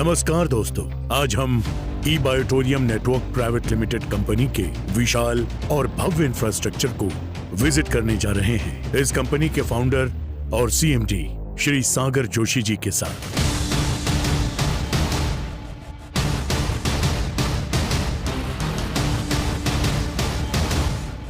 नमस्कार दोस्तों, आज हम ई बायोटोरियम नेटवर्क प्राइवेट लिमिटेड कंपनी के विशाल और भव्य इंफ्रास्ट्रक्चर को विजिट करने जा रहे हैं इस कंपनी के फाउंडर और सीएमडी श्री सागर जोशी जी के साथ।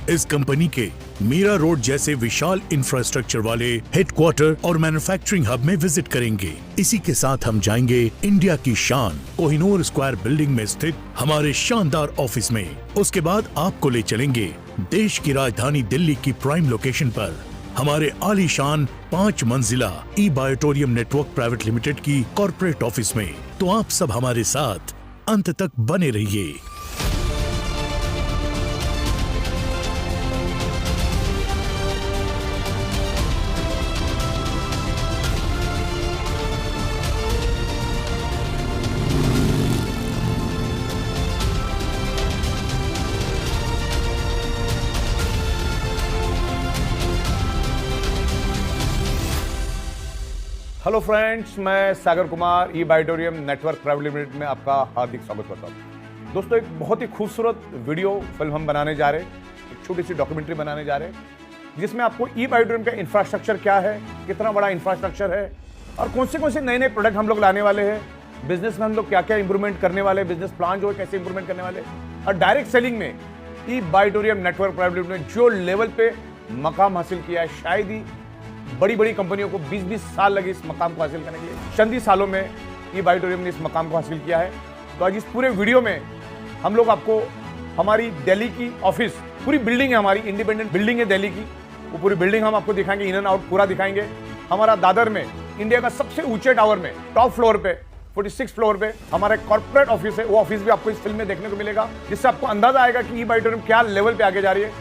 इस कंपनी के मीरा रोड जैसे विशाल इंफ्रास्ट्रक्चर वाले हेडक्वार्टर और मैन्युफैक्चरिंग हब में विजिट करेंगे। इसी के साथ हम जाएंगे इंडिया की शान कोहिनूर स्क्वायर बिल्डिंग में स्थित हमारे शानदार ऑफिस में। उसके बाद आपको ले चलेंगे देश की राजधानी दिल्ली की प्राइम लोकेशन पर हमारे आलीशान 5 मंजिला ई बायोटोरियम नेटवर्क प्राइवेट लिमिटेड की कॉर्पोरेट ऑफिस में। तो आप सब हमारे साथ अंत तक बने रहिए। हेलो फ्रेंड्स, मैं सागर कुमार ई बायोटोरियम नेटवर्क प्राइवेट लिमिटेड में आपका हार्दिक स्वागत करता हूँ। दोस्तों, एक बहुत ही खूबसूरत वीडियो फिल्म हम बनाने जा रहे हैं, एक छोटी सी डॉक्यूमेंट्री बनाने जा रहे हैं जिसमें आपको ई बायोटोरियम का इंफ्रास्ट्रक्चर क्या है, कितना बड़ा इंफ्रास्ट्रक्चर है और कौन से नए प्रोडक्ट हम लोग लाने वाले हैं, बिजनेस में हम लोग क्या क्या इंप्रूवमेंट करने वाले, बिजनेस प्लान जो है कैसे इंप्रूवमेंट करने वाले, और डायरेक्ट सेलिंग में ई बायोटोरियम नेटवर्क प्राइवेट लिमिटेड ने जो लेवल पे मकाम हासिल किया है, शायद ही बड़ी कंपनियों को 20-20 साल लगे इस मकाम को हासिल करने के लिए, चंद ही सालों में ई बायोटोरियम ने इस मकाम को हासिल किया है। तो आज इस पूरे वीडियो में हम लोग आपको हमारी दिल्ली की ऑफिस, पूरी बिल्डिंग है हमारी, इंडिपेंडेंट बिल्डिंग है दिल्ली की, वो पूरी बिल्डिंग हम आपको दिखाएंगे, इन एंड आउट पूरा दिखाएंगे। हमारा दादर में इंडिया का सबसे ऊंचे टावर में टॉप फ्लोर पे 46 फ्लोर पे हमारा कॉर्पोरेट ऑफिस है, वो ऑफिस भी आपको इस फिल्म में देखने को मिलेगा, जिससे आपको अंदाजा आएगा कि ई बायोटोरियम क्या लेवल पे आगे जा रही है।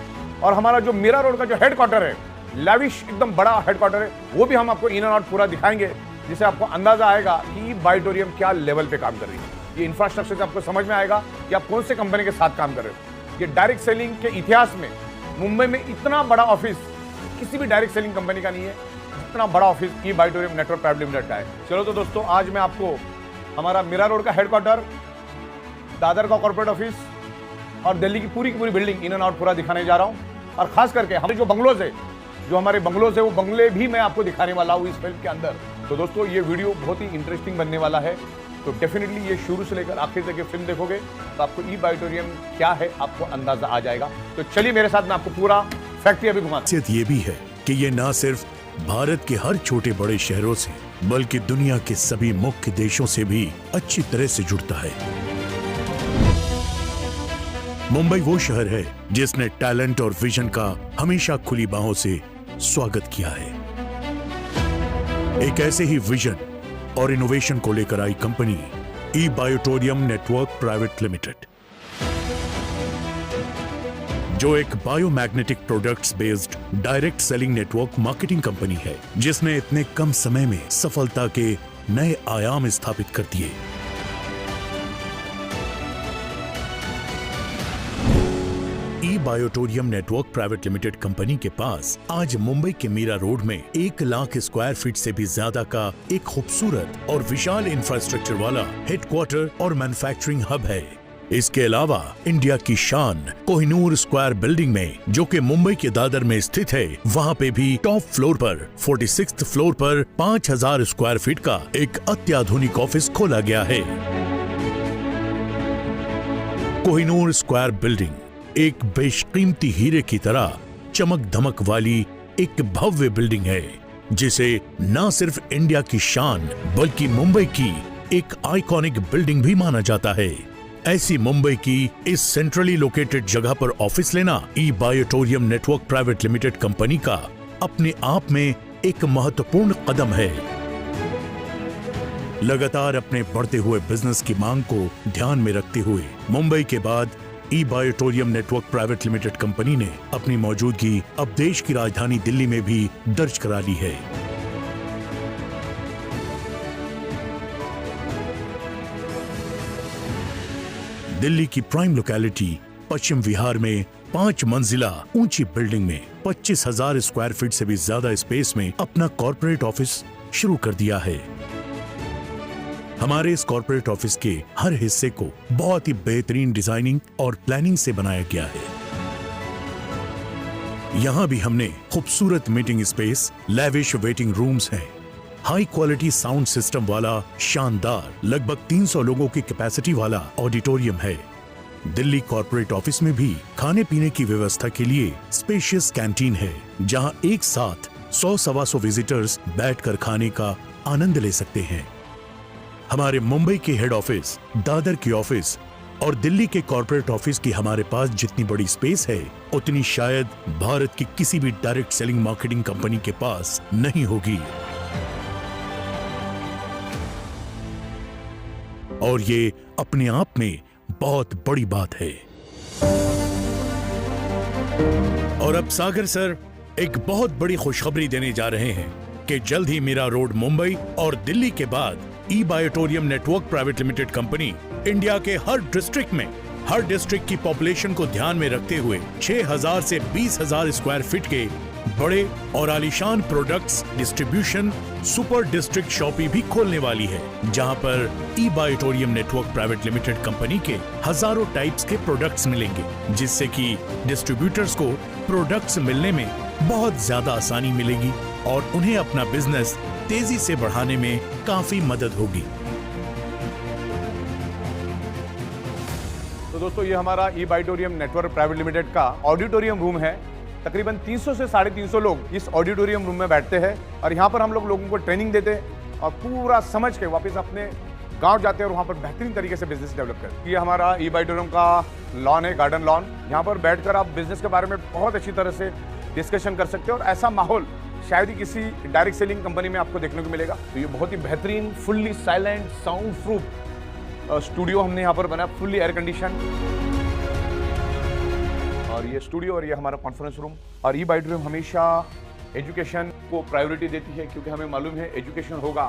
और हमारा जो मीरा रोड का जो हेडक्वार्टर है, लैविश एकदम बड़ा हेडक्वार्टर है, वो भी हम आपको इन एंड आउट पूरा दिखाएंगे, जिससे आपको अंदाजा आएगा कि बायोटोरियम क्या लेवल पे काम कर रही है। ये इंफ्रास्ट्रक्चर से आपको समझ में आएगा कि आप कौन से कंपनी के साथ काम कर रहे हो। ये डायरेक्ट सेलिंग के इतिहास में मुंबई में इतना बड़ा ऑफिस किसी भी डायरेक्ट सेलिंग कंपनी का नहीं है, इतना बड़ा office e बायोटोरियम network private limited का है। चलो तो दोस्तों, आज मैं आपको हमारा मीरा रोड का हेडक्वार्टर, दादर का कॉर्पोरेट ऑफिस और दिल्ली की पूरी बिल्डिंग इन एंड आउट पूरा दिखाने जा रहा हूँ। और खास करके हमारे जो बंगलोज है, जो हमारे बंगलोज है, वो बंगले भी मैं आपको दिखाने वाला हूँ इस फिल्म के अंदर। तो दोस्तों, ये वीडियो बहुत ही इंटरेस्टिंग बनने वाला है, तो डेफिनेटली ये शुरू से लेकर आखिर तक ये फिल्म देखोगे तो आपको ई बायोटोरियम क्या है आपको अंदाजा आ जाएगा। तो चलिए मेरे साथ, मैं आपको पूरा फैक्ट्री अभी घुमाता हूं। ये भी है कि ये न सिर्फ भारत के हर छोटे बड़े शहरों से बल्कि दुनिया के सभी मुख्य देशों से भी अच्छी तरह से जुड़ता है। मुंबई वो शहर है जिसने टैलेंट और विजन का हमेशा खुली बाहों से स्वागत किया है। एक ऐसे ही विजन और इनोवेशन को लेकर आई कंपनी ई बायोटोरियम नेटवर्क प्राइवेट लिमिटेड, जो एक biomagnetic products based direct selling network marketing company है, जिसने इतने कम समय में सफलता के नए आयाम स्थापित कर दिए। ई बायोटोरियम नेटवर्क प्राइवेट लिमिटेड कंपनी के पास आज मुंबई के मीरा रोड में 1 लाख स्क्वायर फीट से भी ज्यादा का एक खूबसूरत और विशाल इंफ्रास्ट्रक्चर वाला हेडक्वार्टर और मैन्युफैक्चरिंग हब है। इसके अलावा इंडिया की शान कोहिनूर स्क्वायर बिल्डिंग में, जो कि मुंबई के दादर में स्थित है, वहां पे भी टॉप फ्लोर पर 46th फ्लोर पर 5000 स्क्वायर फीट का एक अत्याधुनिक ऑफिस खोला गया है। कोहिनूर स्क्वायर बिल्डिंग एक बेशकीमती हीरे की तरह चमक धमक वाली एक भव्य बिल्डिंग है, जिसे न सिर्फ इंडिया की शान बल्कि मुंबई की एक आइकॉनिक बिल्डिंग भी माना जाता है। ऐसी मुंबई की इस सेंट्रली लोकेटेड जगह पर ऑफिस लेना ई बायोटोरियम नेटवर्क प्राइवेट लिमिटेड कंपनी का अपने आप में एक महत्वपूर्ण कदम है। लगातार अपने बढ़ते हुए बिजनेस की मांग को ध्यान में रखते हुए मुंबई के बाद ई बायोटोरियम नेटवर्क प्राइवेट लिमिटेड कंपनी ने अपनी मौजूदगी अब देश की राजधानी दिल्ली में भी दर्ज करा ली है। दिल्ली की प्राइम लोकेलिटी पश्चिम विहार में 5 मंजिला ऊंची बिल्डिंग में 25,000 स्क्वायर फीट से भी ज्यादा स्पेस में अपना कॉर्पोरेट ऑफिस शुरू कर दिया है। हमारे इस कॉर्पोरेट ऑफिस के हर हिस्से को बहुत ही बेहतरीन डिजाइनिंग और प्लानिंग से बनाया गया है। यहाँ भी हमने खूबसूरत meeting space, lavish waiting rooms हैं, हाई क्वालिटी साउंड सिस्टम वाला शानदार लगभग 300 लोगों की कैपेसिटी वाला ऑडिटोरियम है। दिल्ली कॉर्पोरेट ऑफिस में भी खाने पीने की व्यवस्था के लिए स्पेशियस कैंटीन है, जहां एक साथ 100-125 विजिटर्स बैठकर खाने का आनंद ले सकते हैं। हमारे मुंबई के हेड ऑफिस, दादर के ऑफिस और दिल्ली के कॉर्पोरेट ऑफिस की हमारे पास जितनी बड़ी स्पेस है, उतनी शायद भारत की किसी भी डायरेक्ट सेलिंग मार्केटिंग कंपनी के पास नहीं होगी। और ये अपने आप में बहुत बड़ी बात है। और अब सागर सर एक बहुत बड़ी खुशखबरी देने जा रहे हैं कि जल्द ही मीरा रोड मुंबई और दिल्ली के बाद ई-बायोटोरियम network private limited company India के हर डिस्ट्रिक्ट की पॉपुलेशन को ध्यान में रखते हुए 6,000 से 20,000 स्क्वायर फीट के बड़े और आलीशान products distribution super district shoppe भी खोलने वाली है, जहां पर ई-बायोटोरियम नेटवर्क प्राइवेट लिमिटेड कंपनी के हजारों टाइप्स के प्रोडक्ट्स मिलेंगे, जिससे कि डिस्ट्रीब्यूटर्स को प्रोडक्ट्स मिलने में बहुत ज्यादा आसानी मिलेगी और उन्हें अपना बिजनेस तेजी से बढ़ाने में काफी मदद होगी। तो दोस्तों, ये हमारा ई-बायोटोरियम नेटवर्क प्राइवेट लिमिटेड का ऑडिटोरियम रूम है। तकरीबन 300 से 350 लोग इस ऑडिटोरियम रूम में बैठते हैं और यहाँ पर हम लोगों को ट्रेनिंग देते हैं और पूरा समझ के वापस अपने गांव जाते हैं और वहाँ पर बेहतरीन तरीके से बिजनेस डेवलप करते हैं। ये हमारा ई-बायोटोरियम का लॉन है, गार्डन लॉन। यहाँ पर बैठकर आप बिजनेस के बारे में बहुत अच्छी तरह से डिस्कशन कर सकते हैं और ऐसा माहौल शायद ही किसी डायरेक्ट सेलिंग कंपनी में आपको देखने को मिलेगा। तो ये बहुत ही बेहतरीन, fully silent, sound proof studio हमने यहाँ पर बनाया, फुल्ली एयर कंडीशन। और ये स्टूडियो और ये हमारा कॉन्फ्रेंस रूम। और ई-बायोटोरियम हमेशा एजुकेशन को प्रायोरिटी देती है, क्योंकि हमें मालूम है एजुकेशन होगा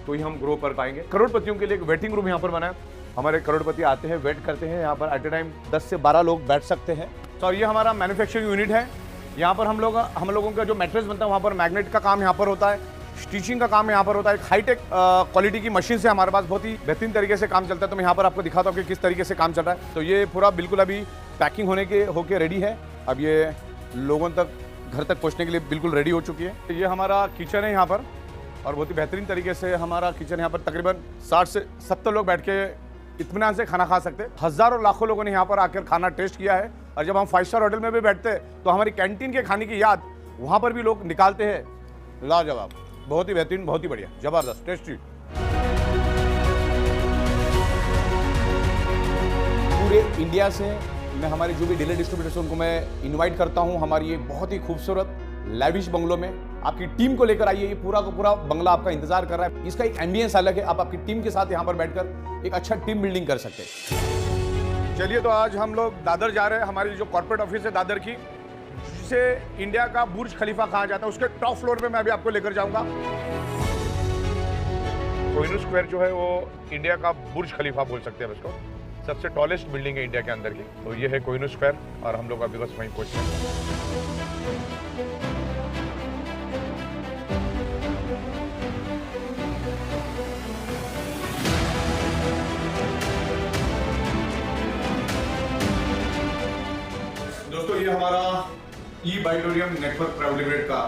तो ही हम ग्रो कर पाएंगे। करोड़पतियों के लिए एक वेटिंग रूम यहाँ पर बना है। हमारे करोड़पति आते हैं, वेट करते हैं, यहाँ पर एट ए टाइम 10 से 12 लोग बैठ सकते हैं। तो ये हमारा मैन्युफैक्चरिंग यूनिट है। यहाँ पर हम लोगों का जो मैट्रेस बनता है, वहाँ पर मैग्नेट का काम यहाँ पर होता है, स्टिचिंग का काम यहाँ पर होता है। हाईटेक क्वालिटी की मशीन से हमारे पास बहुत ही बेहतरीन तरीके से काम चलता है। तो मैं यहाँ पर आपको दिखाता हूँ कि किस तरीके से काम चल रहा है। तो ये पूरा बिल्कुल अभी पैकिंग होके रेडी है। अब ये लोगों तक, घर तक पहुँचने के लिए बिल्कुल रेडी हो चुकी है। ये हमारा किचन है यहाँ पर और बहुत ही बेहतरीन तरीके से हमारा किचन यहाँ पर तकरीबन 60 से 70 लोग बैठ के इत्मीनान से खाना खा सकते हैं। हज़ारों लाखों लोगों ने यहाँ पर आकर खाना टेस्ट किया है और जब हम 5 स्टार होटल में भी बैठते हैं तो हमारी कैंटीन के खाने की याद वहाँ पर भी लोग निकालते हैं। लाजवाब, बहुत ही बेहतरीन, बहुत ही बढ़िया, ज़बरदस्त, टेस्टी। पूरे इंडिया से मैं हमारे जो भी डीलर डिस्ट्रीब्यूटर्स उनको मैं इनवाइट करता हूँ हमारी ये बहुत ही खूबसूरत लैविश बंगलों में। आपकी टीम को लेकर आइए, ये पूरा का पूरा बंगला आपका इंतजार कर रहा है। इसका एक एम्बियंस अलग है, आप आपकी टीम के साथ यहाँ पर बैठकर एक अच्छा टीम बिल्डिंग कर सकते हैं। चलिए, तो आज हम लोग दादर जा रहे हैं। हमारी जो कॉर्पोरेट ऑफिस है दादर की, जिसे इंडिया का बुर्ज खलीफा कहा जाता है, उसके टॉप फ्लोर पे मैं अभी आपको लेकर जाऊंगा। कोहिनूर स्क्वायर जो है वो इंडिया का बुर्ज खलीफा बोल सकते हैं इसको। सबसे टॉलेस्ट बिल्डिंग है इंडिया के अंदर की। तो ये है कोहिनूर स्क्वायर और हम लोग अभी बस वहीं पहुंचे हैं। दोस्तों, ये हमारा ई-बायोटोरियम नेटवर्क प्राइवेट लिमिटेड का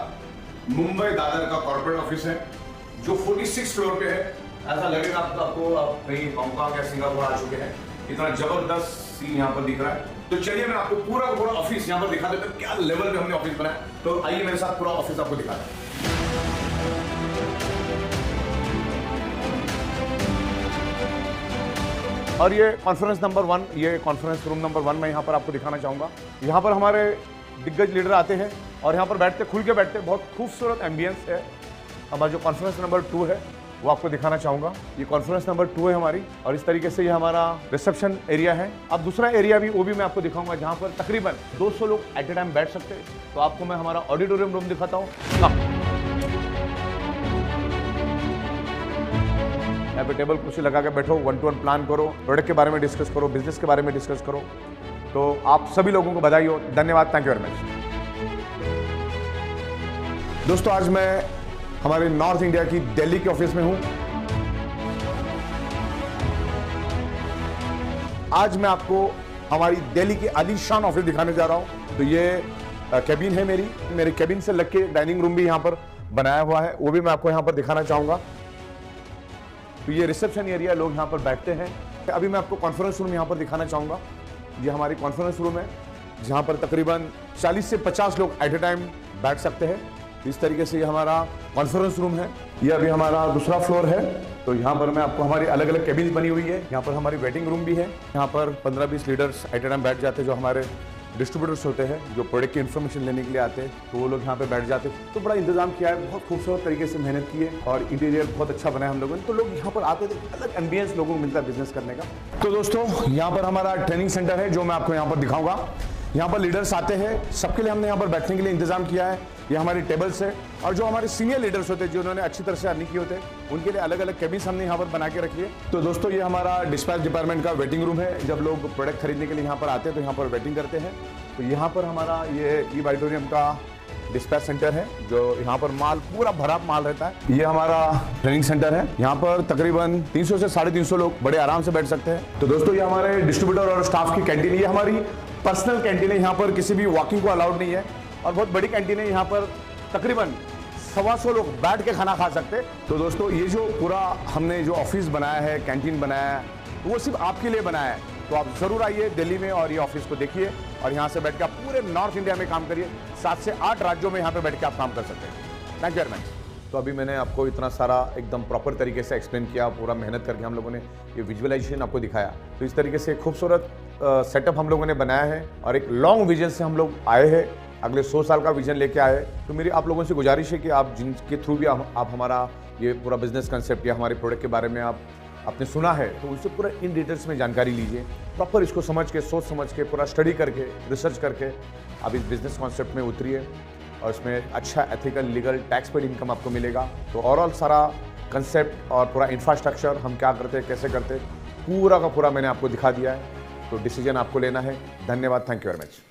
मुंबई दादर का कॉर्पोरेट ऑफिस है, जो 46 फ्लोर पे है। ऐसा लगेगा आपको आप कहीं हांगकांग या सिंगापुर आ चुके हैं, इतना जबरदस्त सीन यहाँ पर दिख रहा है। तो चलिए, मैं आपको पूरा ऑफिस यहाँ पर दिखा देता हूँ, क्या लेवल पे हमने ऑफिस बनाया। तो आइए मेरे साथ पूरा ऑफिस आपको दिखा दें। और ये कॉन्फ्रेंस नंबर 1, ये कॉन्फ्रेंस रूम नंबर 1 मैं यहाँ पर आपको दिखाना चाहूँगा। यहाँ पर हमारे दिग्गज लीडर आते हैं और यहाँ पर बैठते, खुल के बैठते, बहुत खूबसूरत एम्बियंस है। हमारा जो कॉन्फ्रेंस नंबर 2 है वो आपको दिखाना चाहूँगा। ये कॉन्फ्रेंस नंबर 2 है हमारी और इस तरीके से ये हमारा रिसेप्शन एरिया है। अब दूसरा एरिया भी, वो भी मैं आपको दिखाऊंगा, जहाँ पर तकरीबन 200 लोग एट ए टाइम बैठ सकते हैं। तो आपको मैं हमारा ऑडिटोरियम रूम दिखाता हूँ। यहाँ पे टेबल कुर्सी लगा के बैठो, 1-to-1 प्लान करो, प्रोडक्ट के बारे में डिस्कस करो, बिजनेस के बारे में डिस्कस करो। तो आप सभी लोगों को बधाई हो, धन्यवाद, थैंक यू वेरी मच। दोस्तों, आज मैं हमारे नॉर्थ इंडिया की दिल्ली के ऑफिस में हूँ। आज मैं आपको हमारी दिल्ली के आलीशान ऑफिस दिखाने जा रहा हूँ। तो ये कैबिन है मेरे कैबिन से लग के डाइनिंग रूम भी यहाँ पर बनाया हुआ है, वो भी मैं आपको यहाँ पर दिखाना चाहूँगा। तो ये रिसेप्शन एरिया, लोग यहाँ पर बैठते हैं। अभी मैं आपको कॉन्फ्रेंस रूम यहाँ पर दिखाना चाहूँगा। ये हमारी कॉन्फ्रेंस रूम है जहाँ पर तकरीबन 40 से 50 लोग एट ए टाइम बैठ सकते हैं। इस तरीके से ये हमारा कॉन्फ्रेंस रूम है। ये अभी हमारा दूसरा फ्लोर है। तो यहाँ पर मैं आपको हमारी अलग अलग कैबिन बनी हुई है। यहाँ पर हमारी वेटिंग रूम भी है। यहाँ पर 15-20 लीडर्स एट ए टाइम बैठ जाते हैं, जो हमारे डिस्ट्रीब्यूटर्स होते हैं, जो प्रोडक्ट की इन्फॉर्मेशन लेने के लिए आते हैं, तो वो लोग यहाँ पे बैठ जाते हैं। तो बड़ा इंतजाम किया है, बहुत खूबसूरत तरीके से मेहनत की है और इंटीरियर बहुत अच्छा बनाया हम लोगों ने। तो लोग यहाँ पर आते थे, अलग एम्बियंस लोगों को मिलता है बिजनेस करने का। तो दोस्तों, यहाँ पर हमारा ट्रेनिंग सेंटर है, जो मैं आपको यहाँ पर दिखाऊंगा। यहाँ पर लीडर्स आते हैं, सबके लिए हमने यहाँ पर बैठने के लिए इंतजाम किया है। ये हमारी टेबल्स है, और जो हमारे सीनियर लीडर्स होते हैं, जिन्होंने अच्छी तरह से अर्निंग की होते हैं, उनके लिए अलग अलग कैबिन्स हमने यहाँ पर बना के रखी है। तो दोस्तों, ये हमारा डिस्पैच डिपार्टमेंट का वेटिंग रूम है। जब लोग प्रोडक्ट खरीदने के लिए यहाँ पर आते हैं तो यहाँ पर वेटिंग करते हैं। तो यहाँ पर हमारा ये ई बाइटोरियम का डिस्पैच सेंटर है, जो यहाँ पर माल पूरा भरा माल रहता है। ये हमारा ट्रेनिंग सेंटर है, यहाँ पर तकरीबन 300 से 350 लोग बड़े आराम से बैठ सकते हैं। तो दोस्तों, ये हमारे डिस्ट्रीब्यूटर और स्टाफ की कैंटीन, ये हमारी पर्सनल कैंटीन है। यहाँ पर किसी भी वॉकिंग को अलाउड नहीं है, और बहुत बड़ी कैंटीन है। यहाँ पर तकरीबन 125 लोग बैठ के खाना खा सकते हैं। तो दोस्तों, ये जो पूरा हमने जो ऑफिस बनाया है, कैंटीन बनाया है, वो सिर्फ आपके लिए बनाया है। तो आप जरूर आइए दिल्ली में और ये ऑफिस को देखिए, और यहाँ से बैठ के आप पूरे नॉर्थ इंडिया में काम करिए। 7 से 8 राज्यों में यहाँ पे बैठ के आप काम कर सकते हैं। Thank you very much. तो अभी मैंने आपको इतना सारा एकदम प्रॉपर तरीके से एक्सप्लेन किया, पूरा मेहनत करके हम लोगों ने ये विजुअलाइजेशन आपको दिखाया। तो इस तरीके से खूबसूरत सेटअप हम लोगों ने बनाया है, और एक लॉन्ग विजन से हम लोग आए हैं, अगले 100 साल का विजन लेके आए। तो मेरी आप लोगों से गुजारिश है कि आप जिनके थ्रू भी आप हमारा ये पूरा बिजनेस कंसेप्ट या हमारे प्रोडक्ट के बारे में आपने सुना है, तो उससे पूरा इन डिटेल्स में जानकारी लीजिए। प्रॉपर इसको समझ के, सोच समझ के, पूरा स्टडी करके, रिसर्च करके आप इस बिजनेस कॉन्सेप्ट में उतरिए, और इसमें अच्छा ethical, legal, tax paid income आपको मिलेगा। तो ओवरऑल सारा कंसेप्ट और पूरा इंफ्रास्ट्रक्चर हम क्या करते हैं, कैसे करते हैं, पूरा का पूरा मैंने आपको दिखा दिया है। तो डिसीजन आपको लेना है। धन्यवाद। Thank you very much.